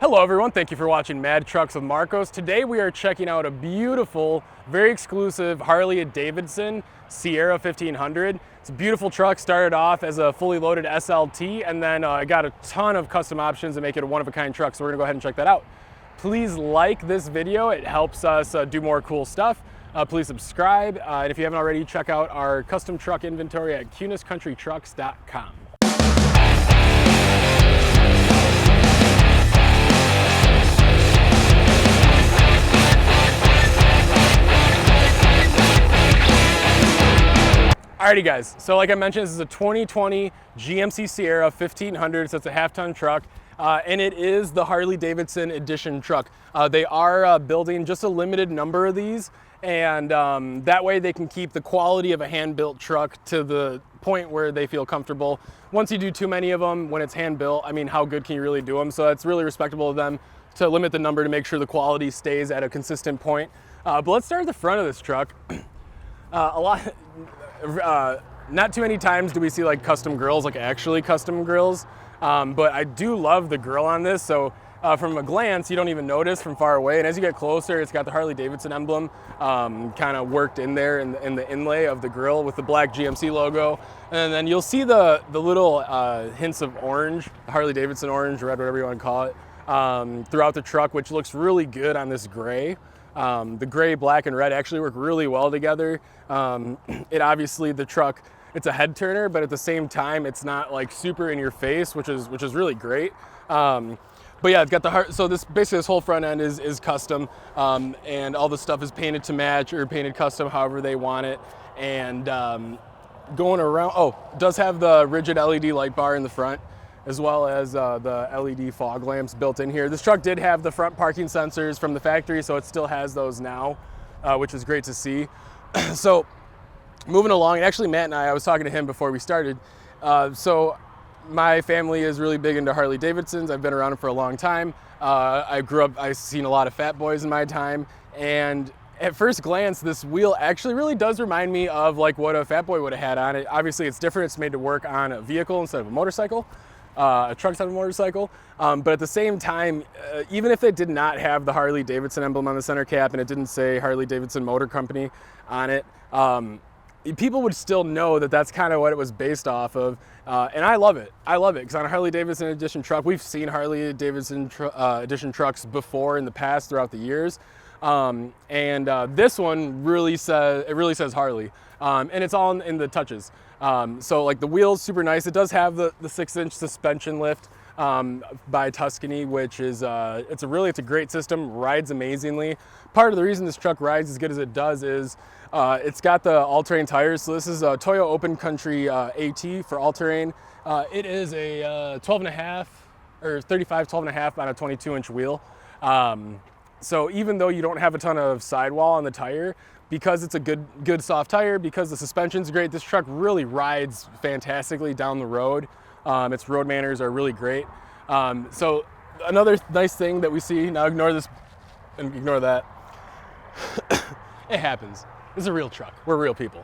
Hello everyone, thank you for watching Mad Trucks with Marcos. Today we are checking out a beautiful, very exclusive Harley Davidson Sierra 1500. It's a beautiful truck, started off as a fully loaded SLT and then got a ton of custom options to make it a one-of-a-kind truck, so we're gonna go ahead and check that out. Please like this video, it helps us do more cool stuff. Please subscribe, and if you haven't already, check out our custom truck inventory at cuniscountrytrucks.com. Alrighty guys, so like I mentioned, this is a 2020 GMC Sierra 1500, so it's a half-ton truck, and it is the Harley Davidson edition truck. They are building just a limited number of these, and that way they can keep the quality of a hand-built truck to the point where they feel comfortable. Once you do too many of them, when it's hand-built, I mean, how good can you really do them? So it's really respectable of them to limit the number to make sure the quality stays at a consistent point. But let's start at the front of this truck. Not too many times do we see like custom grills, like actually custom grills, but I do love the grill on this. So from a glance, you don't even notice from far away, and as you get closer, it's got the Harley Davidson emblem kind of worked in there in the inlay of the grill with the black GMC logo, and then you'll see the little hints of orange, Harley Davidson orange, red, whatever you want to call it, throughout the truck, which looks really good on this gray. The gray, black, and red actually work really well together. It obviously, the truck, it's a head turner, but at the same time, it's not like super in your face, which is really great. But yeah, it's got the so this whole front end is custom, and all the stuff is painted to match or painted custom, however they want it. And going around, it does have the rigid LED light bar in the front, as well as the LED fog lamps built in here. This truck did have the front parking sensors from the factory, so it still has those now, which is great to see. So moving along, and actually Matt and I was talking to him before we started. So my family is really big into Harley Davidsons. I've been around them for a long time. I've seen a lot of fat boys in my time, and at first glance, this wheel actually really does remind me of like what a fat boy would have had on it. Obviously it's different, it's made to work on a vehicle instead of a motorcycle. A truck type of motorcycle, but at the same time, even if it did not have the Harley Davidson emblem on the center cap and it didn't say Harley Davidson Motor Company on it, people would still know that that's kind of what it was based off of, and I love it. I love it because on a Harley Davidson edition truck, we've seen Harley Davidson edition trucks before in the past throughout the years, and this one really says Harley, and it's all in the touches. So like the wheel's super nice. It does have the 6-inch suspension lift by Tuscany, which is it's a great system, rides amazingly. Part of the reason this truck rides as good as it does is it's got the all-terrain tires. So this is a Toyo Open Country AT for all-terrain. It is a 12.5 or 35 12.5 on a 22-inch wheel. So even though you don't have a ton of sidewall on the tire, because it's a good soft tire, because the suspension's great, this truck really rides fantastically down the road. Its road manners are really great. So another nice thing that we see, now ignore this and ignore that. It happens. This is a real truck. We're real people.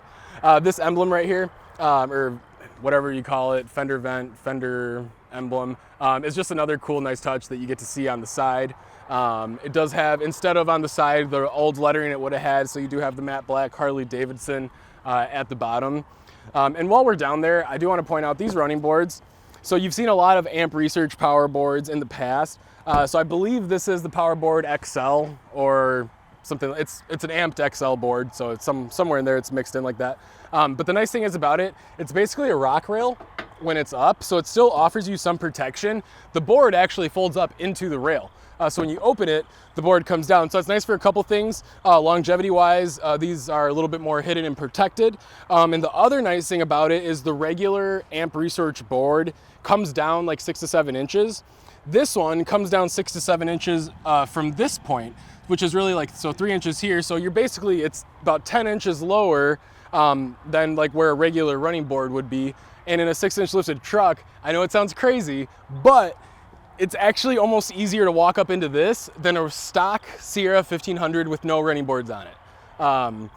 This emblem right here, or whatever you call it, fender vent, fender emblem, is just another cool, nice touch that you get to see on the side. It does have, instead of on the side, the old lettering it would have had, so you do have the matte black Harley Davidson at the bottom. And while we're down there, I do want to point out these running boards. So you've seen a lot of Amp Research power boards in the past. So I believe this is the power board XL or something. It's an amped XL board, so it's somewhere in there it's mixed in like that. But the nice thing is about it, it's basically a rock rail when it's up, so it still offers you some protection. The board actually folds up into the rail. So when you open it, the board comes down. So it's nice for a couple things. Longevity-wise, these are a little bit more hidden and protected. And the other nice thing about it is the regular Amp Research board comes down like 6 to 7 inches. This one comes down 6 to 7 inches from this point, which is really like, so 3 inches here. So you're basically, it's about 10 inches lower than like where a regular running board would be. And in a 6-inch lifted truck, I know it sounds crazy, but it's actually almost easier to walk up into this than a stock Sierra 1500 with no running boards on it.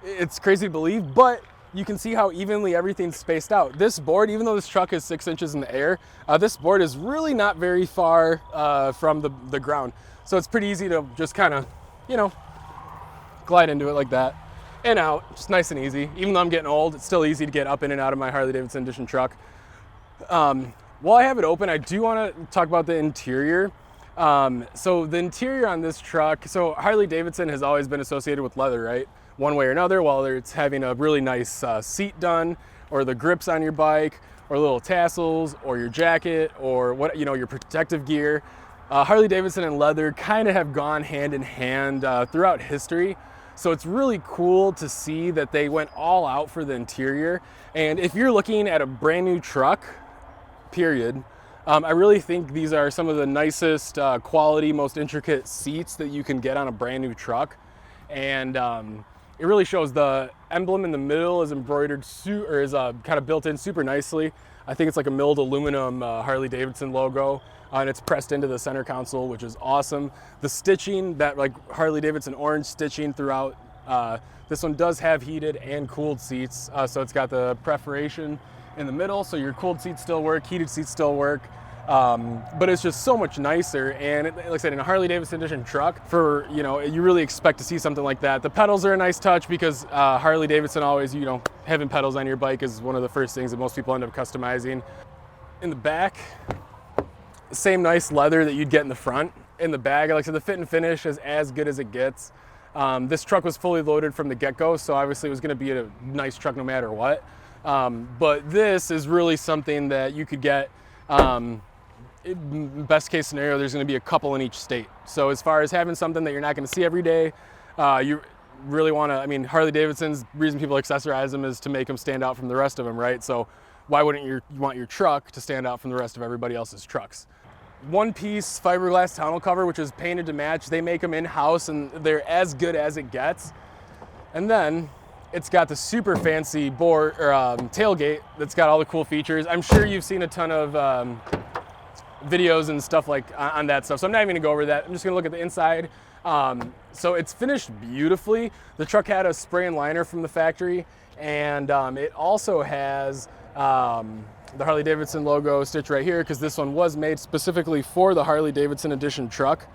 It's crazy to believe, but you can see how evenly everything's spaced out. This board, even though this truck is 6 inches in the air, this board is really not very far from the ground. So it's pretty easy to just kind of, you know, glide into it like that and out, just nice and easy. Even though I'm getting old, it's still easy to get up in and out of my Harley Davidson Edition truck. While I have it open, I do want to talk about the interior. So the interior on this truck, so Harley Davidson has always been associated with leather, right? One way or another, whether it's having a really nice seat done, or the grips on your bike, or little tassels, or your jacket, or what, you know, your protective gear. Harley Davidson and leather kind of have gone hand in hand throughout history. So it's really cool to see that they went all out for the interior. And if you're looking at a brand new truck, period, I really think these are some of the nicest quality, most intricate seats that you can get on a brand new truck. And it really shows. The emblem in the middle is embroidered, or is kind of built in super nicely. I think it's like a milled aluminum Harley Davidson logo, and it's pressed into the center console, which is awesome. The stitching, that like Harley Davidson orange stitching throughout, this one does have heated and cooled seats, so it's got the perforation in the middle, so your cooled seats still work, heated seats still work. But it's just so much nicer, and like I said, in a Harley Davidson Edition truck, for, you know, you really expect to see something like that. The pedals are a nice touch because Harley Davidson always, you know, having pedals on your bike is one of the first things that most people end up customizing. In the back, same nice leather that you'd get in the front. In the back, like I said, the fit and finish is as good as it gets. This truck was fully loaded from the get-go, so obviously it was going to be a nice truck no matter what. But this is really something that you could get. Best case scenario, there's going to be a couple in each state. So as far as having something that you're not going to see every day, you really want to, I mean, Harley Davidson's reason people accessorize them is to make them stand out from the rest of them, right? So why wouldn't you want your truck to stand out from the rest of everybody else's trucks? One piece fiberglass tonneau cover, which is painted to match. They make them in-house and they're as good as it gets. And then it's got the super fancy board or tailgate that's got all the cool features. I'm sure you've seen a ton of videos and stuff like on that stuff, so I'm not even gonna go over that. I'm just gonna look at the inside. So it's finished beautifully. The truck had a spray and liner from the factory, and it also has the Harley Davidson logo stitched right here, because this one was made specifically for the Harley Davidson Edition truck.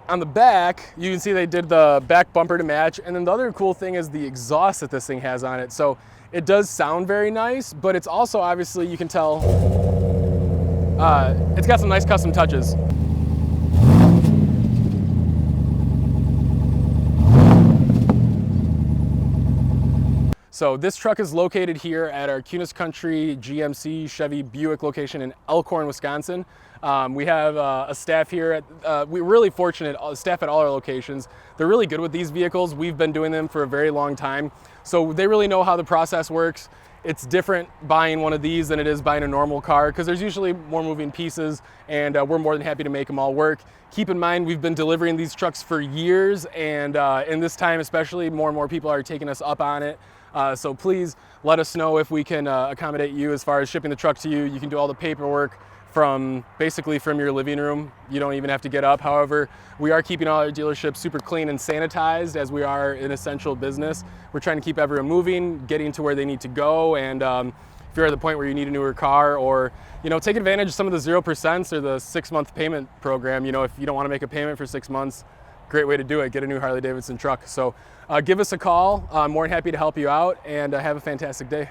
On the back, you can see they did the back bumper to match, and then the other cool thing is the exhaust that this thing has on it. So it does sound very nice, but it's also, obviously, you can tell, it's got some nice custom touches. So this truck is located here at our Cunis Country GMC Chevy Buick location in Elkhorn, Wisconsin. We have a staff here. We're really fortunate, staff at all our locations. They're really good with these vehicles. We've been doing them for a very long time. So they really know how the process works. It's different buying one of these than it is buying a normal car, because there's usually more moving pieces, and we're more than happy to make them all work. Keep in mind, we've been delivering these trucks for years, and in this time especially, more and more people are taking us up on it. So please let us know if we can accommodate you as far as shipping the truck to you. You can do all the paperwork basically from your living room. You don't even have to get up. However, we are keeping all our dealerships super clean and sanitized, as we are an essential business. We're trying to keep everyone moving, getting to where they need to go. And if you're at the point where you need a newer car, or, you know, take advantage of some of the 0% or the 6-month payment program. You know, if you don't want to make a payment for 6 months, great way to do it. Get a new Harley Davidson truck. So give us a call. I'm more than happy to help you out, and have a fantastic day.